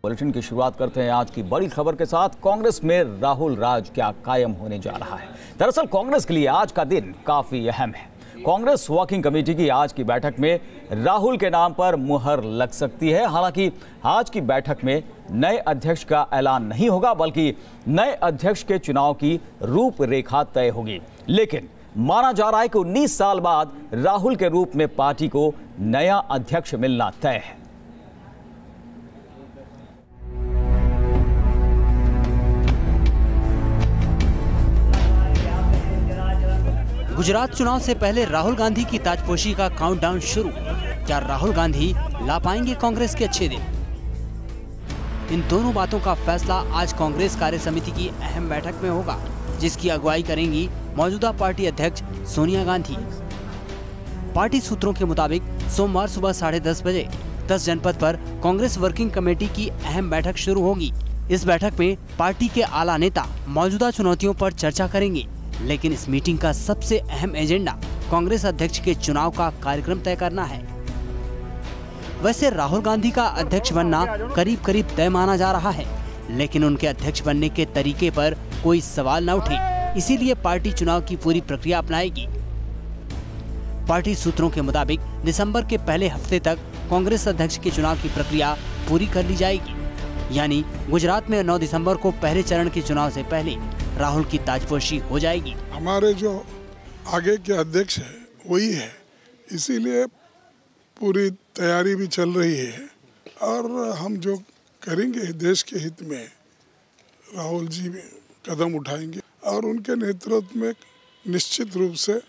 Bulletin की शुरुआत करते हैं आज की बड़ी खबर के साथ। कांग्रेस में राहुल राज क्या कायम होने जा रहा है। दरअसल कांग्रेस के लिए आज का दिन काफी अहम है। कांग्रेस वर्किंग कमेटी की आज की बैठक में राहुल के नाम पर मुहर लग सकती है। हालांकि आज की बैठक में नए अध्यक्ष का ऐलान नहीं होगा, बल्कि नए अध्यक्ष के चुनाव की रूपरेखा तय होगी। लेकिन माना जा रहा है कि 19 साल बाद राहुल के रूप में पार्टी को नया अध्यक्ष मिलना तय है। गुजरात चुनाव से पहले राहुल गांधी की ताजपोशी का काउंटडाउन शुरू। क्या राहुल गांधी ला पाएंगे कांग्रेस के अच्छे दिन? इन दोनों बातों का फैसला आज कांग्रेस कार्य समिति की अहम बैठक में होगा, जिसकी अगुवाई करेंगी मौजूदा पार्टी अध्यक्ष सोनिया गांधी। पार्टी सूत्रों के मुताबिक सोमवार सुबह 10:30 बजे 10 जनपद पर कांग्रेस वर्किंग कमेटी की अहम बैठक शुरू होगी। इस बैठक में पार्टी के आला नेता मौजूदा चुनौतियों पर चर्चा करेंगे, लेकिन इस मीटिंग का सबसे अहम एजेंडा कांग्रेस अध्यक्ष के चुनाव का कार्यक्रम तय करना है। वैसे राहुल गांधी का अध्यक्ष बनना करीब करीब तय माना जा रहा है, लेकिन उनके अध्यक्ष बनने के तरीके पर कोई सवाल न उठे, इसीलिए पार्टी चुनाव की पूरी प्रक्रिया अपनाएगी। पार्टी सूत्रों के मुताबिक दिसंबर के पहले हफ्ते तक कांग्रेस अध्यक्ष के चुनाव की प्रक्रिया पूरी कर ली जाएगी। यानी गुजरात में 9 दिसंबर को पहले चरण के चुनाव से पहले राहुल की ताजपोशी हो जाएगी। हमारे जो आगे के अध्यक्ष है वही है, इसीलिए पूरी तैयारी भी चल रही है और हम जो करेंगे देश के हित में राहुल जी भी कदम उठाएंगे और उनके नेतृत्व में निश्चित रूप से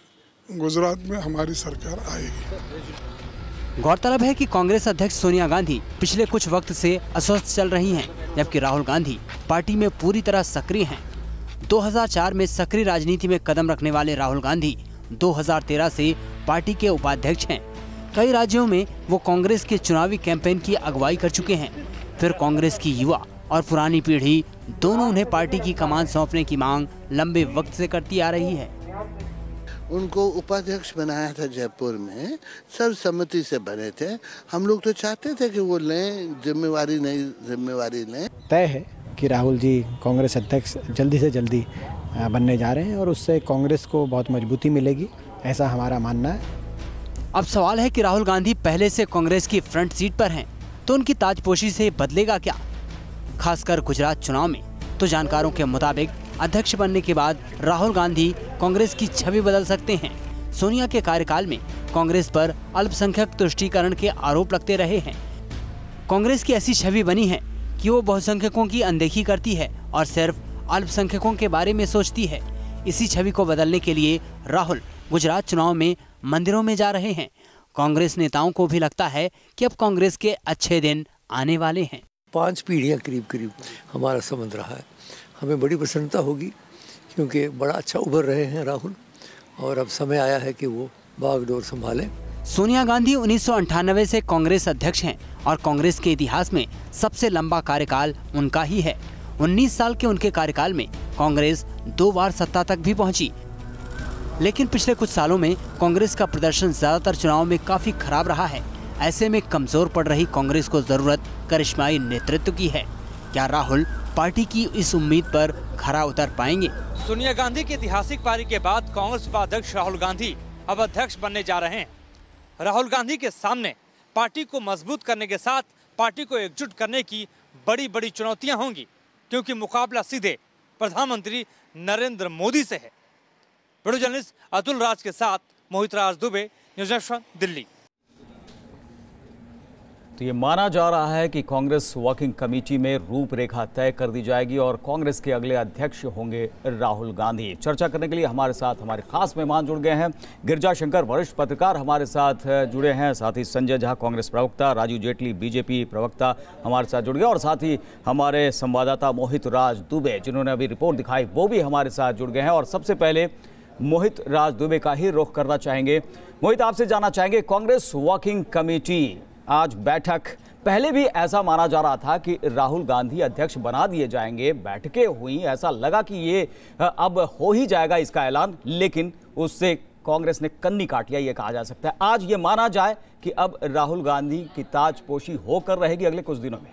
गुजरात में हमारी सरकार आएगी। गौरतलब है कि कांग्रेस अध्यक्ष सोनिया गांधी पिछले कुछ वक्त से अस्वस्थ चल रही हैं, जबकि राहुल गांधी पार्टी में पूरी तरह सक्रिय हैं। 2004 में सक्रिय राजनीति में कदम रखने वाले राहुल गांधी 2013 से पार्टी के उपाध्यक्ष हैं। कई राज्यों में वो कांग्रेस के चुनावी कैंपेन की अगुवाई कर चुके हैं। फिर कांग्रेस की युवा और पुरानी पीढ़ी दोनों उन्हें पार्टी की कमान सौंपने की मांग लंबे वक्त से करती आ रही है। उनको उपाध्यक्ष बनाया था जयपुर में, सर्वसम्मति से बने थे। हम लोग तो चाहते थे कि वो लें जिम्मेवारी, नई जिम्मेवारी लें। तय है कि राहुल जी कांग्रेस अध्यक्ष जल्दी से जल्दी बनने जा रहे हैं और उससे कांग्रेस को बहुत मजबूती मिलेगी, ऐसा हमारा मानना है। अब सवाल है कि राहुल गांधी पहले से कांग्रेस की फ्रंट सीट पर हैं, तो उनकी ताजपोशी से बदलेगा क्या, खासकर गुजरात चुनाव में? तो जानकारों के मुताबिक अध्यक्ष बनने के बाद राहुल गांधी कांग्रेस की छवि बदल सकते हैं। सोनिया के कार्यकाल में कांग्रेस पर अल्पसंख्यक तुष्टीकरण के आरोप लगते रहे हैं। कांग्रेस की ऐसी छवि बनी है कि वो बहुसंख्यकों की अनदेखी करती है और सिर्फ अल्पसंख्यकों के बारे में सोचती है। इसी छवि को बदलने के लिए राहुल गुजरात चुनाव में मंदिरों में जा रहे हैं। कांग्रेस नेताओं को भी लगता है कि अब कांग्रेस के अच्छे दिन आने वाले हैं। 5 पीढ़ियां करीब करीब हमारा संबंध रहा है। हमें बड़ी प्रसन्नता होगी क्योंकि बड़ा अच्छा उभर रहे हैं राहुल, और अब समय आया है कि वो बागडोर संभालें। सोनिया गांधी 1998 से कांग्रेस अध्यक्ष हैं और कांग्रेस के इतिहास में सबसे लंबा कार्यकाल उनका ही है। 19 साल के उनके कार्यकाल में कांग्रेस 2 बार सत्ता तक भी पहुंची। लेकिन पिछले कुछ सालों में कांग्रेस का प्रदर्शन ज्यादातर चुनाव में काफी खराब रहा है। ऐसे में कमजोर पड़ रही कांग्रेस को जरूरत करिश्माई नेतृत्व की है। क्या राहुल पार्टी की इस उम्मीद पर खरा उतर पाएंगे? सोनिया गांधी की ऐतिहासिक पारी के बाद कांग्रेस उपाध्यक्ष राहुल गांधी अब अध्यक्ष बनने जा रहे हैं। राहुल गांधी के सामने पार्टी को मजबूत करने के साथ पार्टी को एकजुट करने की बड़ी बड़ी चुनौतियां होंगी, क्योंकि मुकाबला सीधे प्रधानमंत्री नरेंद्र मोदी से है। वीडियो जर्नलिस्ट अतुल राज के साथ मोहित राज दुबे, न्यूज़ नेशन, दिल्ली। तो ये माना जा रहा है कि कांग्रेस वर्किंग कमेटी में रूपरेखा तय कर दी जाएगी और कांग्रेस के अगले अध्यक्ष होंगे राहुल गांधी। चर्चा करने के लिए हमारे साथ हमारे खास मेहमान जुड़ गए हैं। गिरिजा शंकर वरिष्ठ पत्रकार हमारे साथ जुड़े हैं, साथ ही संजय झा कांग्रेस प्रवक्ता, राजीव जेटली बीजेपी प्रवक्ता हमारे साथ जुड़ गए, और साथ ही हमारे संवाददाता मोहित राज दुबे जिन्होंने अभी रिपोर्ट दिखाई वो भी हमारे साथ जुड़ गए हैं। और सबसे पहले मोहित राज दुबे का ही रुख करना चाहेंगे। मोहित, आपसे जानना चाहेंगे, कांग्रेस वर्किंग कमेटी आज बैठक, पहले भी ऐसा माना जा रहा था कि राहुल गांधी अध्यक्ष बना दिए जाएंगे, बैठकें हुई, ऐसा लगा कि ये अब हो ही जाएगा इसका ऐलान, लेकिन उससे कांग्रेस ने कन्नी काट लिया, ये कहा जा सकता है। आज ये माना जाए कि अब राहुल गांधी की ताजपोशी होकर रहेगी अगले कुछ दिनों में?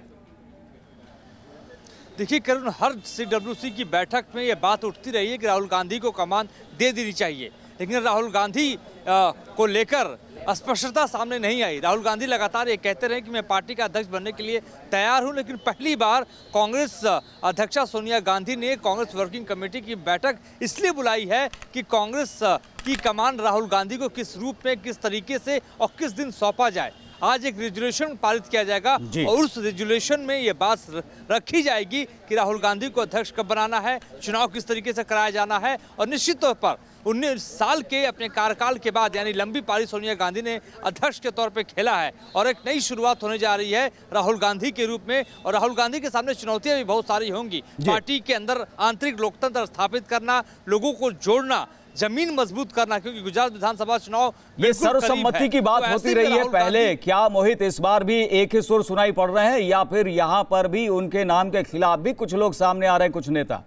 देखिए करुण, हर CWC की बैठक में ये बात उठती रही है कि राहुल गांधी को कमान दे देनी चाहिए, लेकिन राहुल गांधी को लेकर स्पष्टता सामने नहीं आई। राहुल गांधी लगातार ये कहते रहे कि मैं पार्टी का अध्यक्ष बनने के लिए तैयार हूं, लेकिन पहली बार कांग्रेस अध्यक्षा सोनिया गांधी ने कांग्रेस वर्किंग कमेटी की बैठक इसलिए बुलाई है कि कांग्रेस की कमान राहुल गांधी को किस रूप में, किस तरीके से और किस दिन सौंपा जाए। आज एक रेजुलेशन पारित किया जाएगा और उस रेजुलेशन में ये बात रखी जाएगी कि राहुल गांधी को अध्यक्ष कब बनाना है, चुनाव किस तरीके से कराया जाना है। और निश्चित तौर पर 19 साल के अपने कार्यकाल के बाद यानी लंबी पारी सोनिया गांधी ने अध्यक्ष के तौर पे खेला है और एक नई शुरुआत होने जा रही है राहुल गांधी के रूप में। और राहुल गांधी के सामने चुनौतियां भी बहुत सारी होंगी। पार्टी के अंदर आंतरिक लोकतंत्र स्थापित करना, लोगों को जोड़ना, जमीन मजबूत करना, क्योंकि गुजरात विधानसभा चुनाव ये सर्वसम्मति की बात होती रही है पहले। क्या मोहित इस बार भी एक ही सुर सुनाई पड़ रहे हैं या फिर यहां पर भी उनके नाम के खिलाफ भी कुछ लोग सामने आ रहे हैं, कुछ नेता?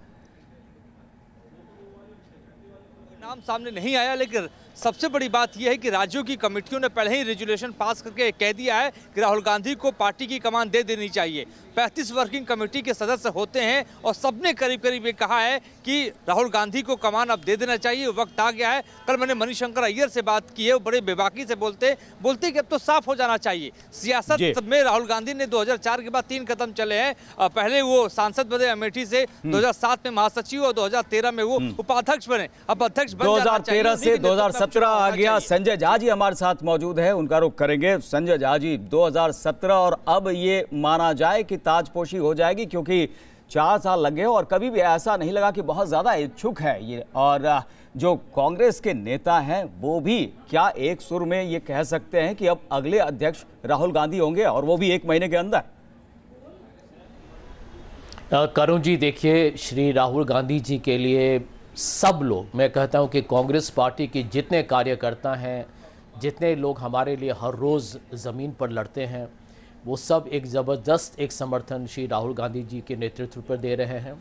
नाम सामने नहीं आया, लेकिन सबसे बड़ी बात यह है कि राज्यों की कमेटियों ने पहले ही रेजुलेशन पास करके कह दिया है कि राहुल गांधी को पार्टी की कमान दे देनी चाहिए। 35 वर्किंग कमेटी के सदस्य होते हैं और सबने करीब करीब ये कहा है कि राहुल गांधी को कमान अब दे देना चाहिए, वक्त आ गया है। कल मैंने मणिशंकर अय्यर से बात की है, वो बड़े बेबाकी से बोलते कि अब तो साफ हो जाना चाहिए। सियासत में राहुल गांधी ने 2004 के बाद 3 कदम चले हैं। पहले वो सांसद बने अमेठी से, 2007 में महासचिव और 2013 में वो उपाध्यक्ष बने। अब अध्यक्ष बन 2013 से 2017 आ गया। संजय झा जी हमारे साथ मौजूद है, उनका रुख करेंगे। संजय झा जी, 2017 और अब ये माना जाए कि ताजपोशी हो जाएगी, क्योंकि 4 साल लगे और कभी भी ऐसा नहीं लगा कि बहुत ज्यादा इच्छुक है ये। और जो कांग्रेस के नेता हैं वो भी क्या एक सुर में ये कह सकते हैं कि अब अगले अध्यक्ष राहुल गांधी होंगे और वो भी 1 महीने के अंदर? करुण जी, देखिए, श्री राहुल गांधी जी के लिए सब लोग, मैं कहता हूं कि कांग्रेस पार्टी के जितने कार्यकर्ता हैं, जितने लोग हमारे लिए हर रोज़ ज़मीन पर लड़ते हैं, वो सब एक ज़बरदस्त एक समर्थन श्री राहुल गांधी जी के नेतृत्व पर दे रहे हैं।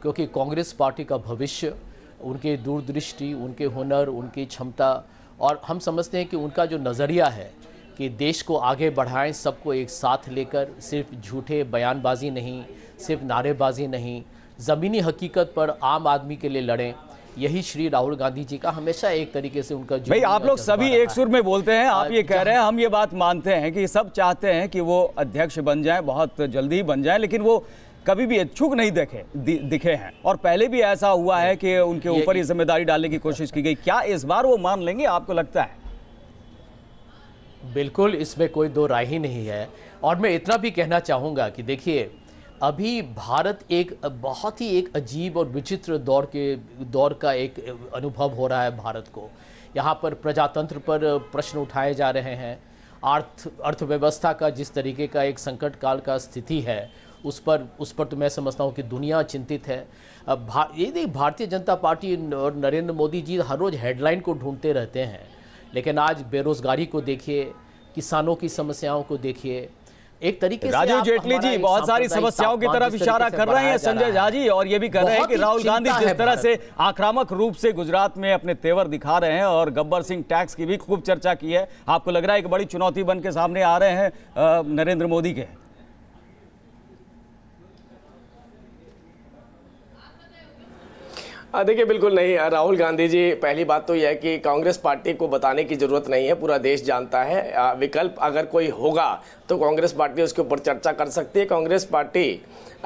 क्योंकि कांग्रेस पार्टी का भविष्य उनके दूरदृष्टि, उनके हुनर, उनकी क्षमता, और हम समझते हैं कि उनका जो नज़रिया है कि देश को आगे बढ़ाएं, सबको एक साथ लेकर, सिर्फ झूठे बयानबाजी नहीं, सिर्फ नारेबाजी नहीं, ज़मीनी हकीकत पर आम आदमी के लिए लड़ें, यही श्री राहुल गांधी जी का हमेशा एक तरीके से उनका। भाई, आप लोग सभी एक सुर में बोलते हैं, आप ये कह रहे हैं, हम ये बात मानते हैं कि सब चाहते हैं कि वो अध्यक्ष बन जाए, बहुत जल्दी ही बन जाए, लेकिन वो कभी भी इच्छुक नहीं दिखे हैं और पहले भी ऐसा हुआ है कि उनके ऊपर ये जिम्मेदारी डालने की कोशिश की गई। क्या इस बार वो मान लेंगे, आपको लगता है? बिल्कुल, इसमें कोई दो राय ही नहीं है। और मैं इतना भी कहना चाहूँगा कि देखिए, अभी भारत एक बहुत ही एक अजीब और विचित्र दौर का एक अनुभव हो रहा है भारत को। यहाँ पर प्रजातंत्र पर प्रश्न उठाए जा रहे हैं, अर्थव्यवस्था का जिस तरीके का एक संकट काल का स्थिति है उस पर तो मैं समझता हूँ कि दुनिया चिंतित है। ये भारतीय जनता पार्टी और नरेंद्र मोदी जी हर रोज़ हेडलाइन को ढूंढते रहते हैं, लेकिन आज बेरोजगारी को देखिए, किसानों की समस्याओं को देखिए, एक तरीके से राजीव जेटली जी बहुत सारी समस्याओं की तरफ इशारा कर रहे हैं संजय झा जी, और ये भी कर रहे हैं कि राहुल गांधी जिस तरह से आक्रामक रूप से गुजरात में अपने तेवर दिखा रहे हैं और गब्बर सिंह टैक्स की भी खूब चर्चा की है, आपको लग रहा है कि बड़ी चुनौती बन के सामने आ रहे हैं नरेंद्र मोदी के? देखिए, बिल्कुल नहीं। राहुल गांधी जी, पहली बात तो यह है कि कांग्रेस पार्टी को बताने की जरूरत नहीं है, पूरा देश जानता है। विकल्प अगर कोई होगा तो कांग्रेस पार्टी उसके ऊपर चर्चा कर सकती है। कांग्रेस पार्टी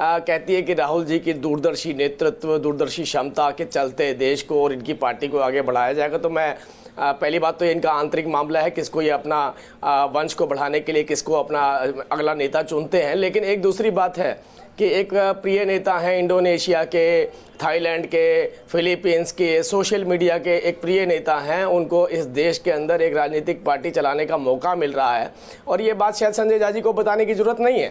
कहती है कि राहुल जी की दूरदर्शी नेतृत्व, दूरदर्शी क्षमता के चलते देश को और इनकी पार्टी को आगे बढ़ाया जाएगा। तो मैं पहली बात तो ये इनका आंतरिक मामला है, किसको ये अपना वंश को बढ़ाने के लिए किसको अपना अगला नेता चुनते हैं। लेकिन एक दूसरी बात है कि एक प्रिय नेता हैं इंडोनेशिया के, थाईलैंड के, फिलीपींस के, सोशल मीडिया के एक प्रिय नेता हैं, उनको इस देश के अंदर एक राजनीतिक पार्टी चलाने का मौका मिल रहा है। और ये बात शायद संजय झा जी को बताने की जरूरत नहीं है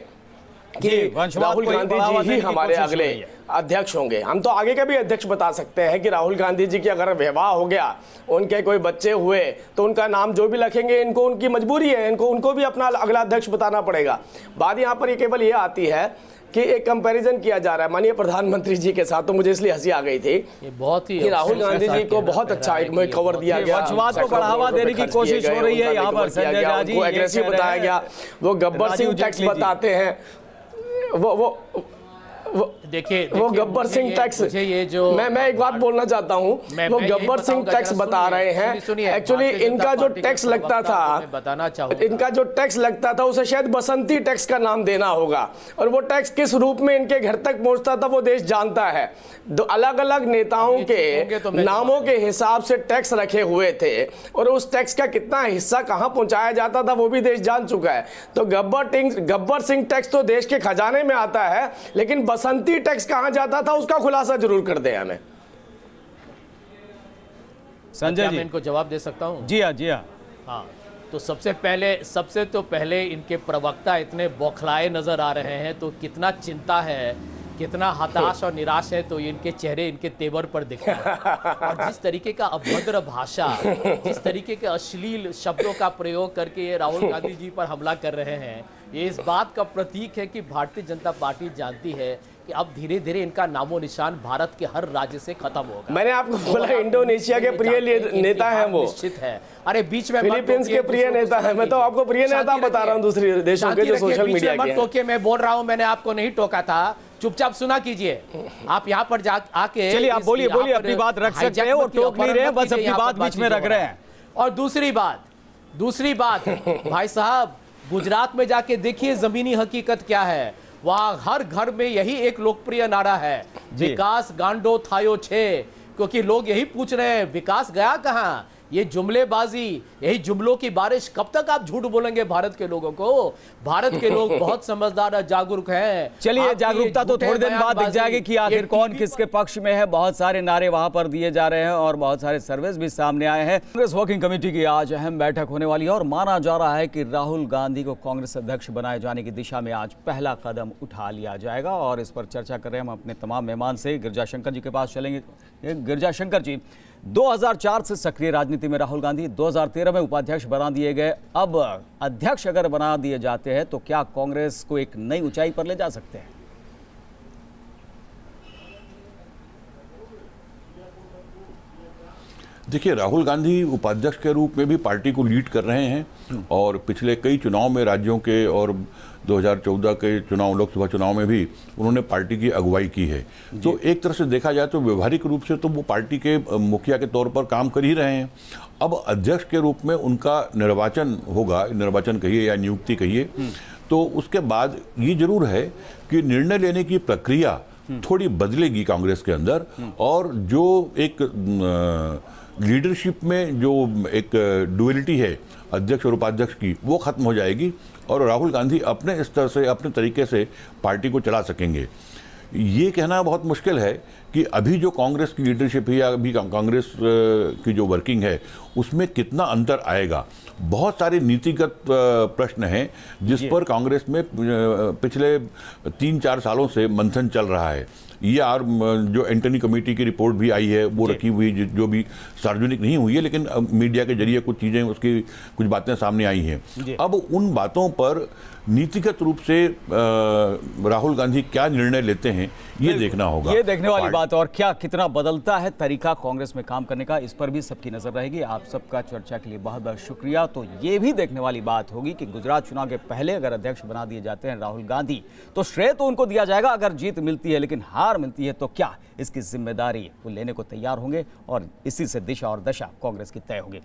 कि राहुल गांधी जी ही हमारे अगले अध्यक्ष होंगे। हम तो आगे का भी अध्यक्ष बता सकते हैं कि राहुल गांधी जी की अगर विवाह हो गया, उनके कोई बच्चे हुए, तो उनका नाम जो भी रखेंगे, इनको उनकी मजबूरी है, उनको भी अपना अगला अध्यक्ष बताना पड़ेगा। बात यहाँ पर केवल ये आती है कि एक कंपैरिजन किया जा रहा है माननीय प्रधानमंत्री जी के साथ, तो मुझे इसलिए हंसी आ गई थी कि राहुल गांधी जी को बहुत अच्छा एक कवर दिया गया, वंशवाद को बढ़ावा देने की कोशिश हो रही है यहाँ पर संजय झा जी, एग्रेसिव बताया गया। वो गब्बर सिंह टैक्स बताते हैं, वो देखिए वो गब्बर सिंह टैक्स, ये जो मैं एक बात बोलना चाहता हूँ, वो गब्बर सिंह टैक्स बता रहे हैं। एक्चुअली इनका जो टैक्स लगता था, बताना चाहूंगा, इनका जो टैक्स लगता था उसे शायद बसंती टैक्स का नाम देना होगा, और वो टैक्स किस रूप में इनके घर तक पहुंचता था वो देश जानता है। दो अलग अलग नेताओं के नामों के हिसाब से टैक्स रखे हुए थे, और उस टैक्स का कितना हिस्सा कहां पहुंचाया जाता था वो भी देश जान चुका है। तो गब्बर सिंह टैक्स तो देश के खजाने में आता है, लेकिन बसंती टैक्स कहां जाता था उसका खुलासा जरूर कर दे हमें। संजय जी, मैं इनको जवाब दे सकता हूं? जी हाँ। हाँ, तो सबसे पहले इनके प्रवक्ता इतने बौखलाए नजर आ रहे हैं, तो कितना चिंता है, कितना हताश और निराश है, तो इनके चेहरे, इनके तेवर पर दिखता है। और जिस तरीके का अभद्र भाषा, जिस तरीके के अश्लील शब्दों का प्रयोग करके ये राहुल गांधी जी पर हमला कर रहे हैं, ये इस बात का प्रतीक है कि भारतीय जनता पार्टी जानती है कि अब धीरे धीरे इनका नामो निशान भारत के हर राज्य से खत्म होगा। मैंने आपको बोला इंडोनेशिया के प्रिय नेता हैं वो, निश्चित है। अरे बीच में फिलीपींस के प्रिय नेता है, मैं तो आपको प्रिय नेता बता रहा हूँ दूसरे देशों के जो सोशल मीडिया के टोके। मैं बोल रहा हूँ, मैंने आपको नहीं टोका था, चुपचाप सुना कीजिए। आप यहाँ पर आके चलिए आप बोलिए अपनी बात रख सकते हैं, वो टोक नहीं रहे, बस अपनी बात बीच में रख रहे हैं। और दूसरी बात भाई साहब, गुजरात में जाके देखिए जमीनी हकीकत क्या है। वहां हर घर में यही एक लोकप्रिय नारा है, विकास गांडो थायो छे, क्योंकि लोग यही पूछ रहे हैं विकास गया कहां। ये जुमलेबाजी, यही जुमलों की बारिश, कब तक आप झूठ बोलेंगे भारत के लोगों को? भारत के लोग बहुत समझदार और जागरूक हैं। चलिए, जागरूकता तो थोड़ी दिन बाद दिख जाएगी कि आखिर कौन किसके पक्ष में है। बहुत सारे नारे वहां पर दिए जा रहे हैं और बहुत सारे सर्वेस भी सामने आए हैं। कांग्रेस वर्किंग कमेटी की आज अहम बैठक होने वाली है और माना जा रहा है कि राहुल गांधी को कांग्रेस अध्यक्ष बनाए जाने की दिशा में आज पहला कदम उठा लिया जाएगा। और इस पर चर्चा कर रहे हैं हम अपने तमाम मेहमान से। गिरजाशंकर जी के पास चलेंगे। गिरजाशंकर जी, 2004 से सक्रिय राजनीति में राहुल गांधी, 2013 में उपाध्यक्ष बना दिए गए। अब अध्यक्ष अगर बना दिए जाते हैं तो क्या कांग्रेस को एक नई ऊंचाई पर ले जा सकते हैं? देखिए, राहुल गांधी उपाध्यक्ष के रूप में भी पार्टी को लीड कर रहे हैं और पिछले कई चुनाव में राज्यों के और 2014 के चुनाव, लोकसभा चुनाव में भी उन्होंने पार्टी की अगुवाई की है। तो एक तरह से देखा जाए तो व्यवहारिक रूप से तो वो पार्टी के मुखिया के तौर पर काम कर ही रहे हैं। अब अध्यक्ष के रूप में उनका निर्वाचन होगा, निर्वाचन कहिए या नियुक्ति कहिए, तो उसके बाद ये जरूर है कि निर्णय लेने की प्रक्रिया थोड़ी बदलेगी कांग्रेस के अंदर, और जो एक लीडरशिप में जो एक डुअलिटी है अध्यक्ष और उपाध्यक्ष की, वो खत्म हो जाएगी और राहुल गांधी अपने स्तर से, अपने तरीके से पार्टी को चला सकेंगे। ये कहना बहुत मुश्किल है कि अभी जो कांग्रेस की लीडरशिप है या अभी कांग्रेस की जो वर्किंग है उसमें कितना अंतर आएगा। बहुत सारे नीतिगत प्रश्न हैं जिस पर कांग्रेस में पिछले 3-4 सालों से मंथन चल रहा है। ये और जो एंटनी कमेटी की रिपोर्ट भी आई है वो रखी हुई, जो भी सार्वजनिक नहीं हुई है, लेकिन मीडिया के जरिए कुछ चीज़ें, उसकी कुछ बातें सामने आई हैं। अब उन बातों पर नीतिगत रूप से राहुल गांधी क्या निर्णय लेते हैं ये देखना होगा। ये देखने वाली बात, और क्या कितना बदलता है तरीका कांग्रेस में काम करने का, इस पर भी सबकी नजर रहेगी। आप सबका चर्चा के लिए बहुत बहुत शुक्रिया। तो ये भी देखने वाली बात होगी कि गुजरात चुनाव के पहले अगर अध्यक्ष बना दिए जाते हैं राहुल गांधी तो श्रेय तो उनको दिया जाएगा अगर जीत मिलती है, लेकिन हार मिलती है तो क्या इसकी जिम्मेदारी वो लेने को तैयार होंगे, और इसी से दिशा और दशा कांग्रेस की तय होगी।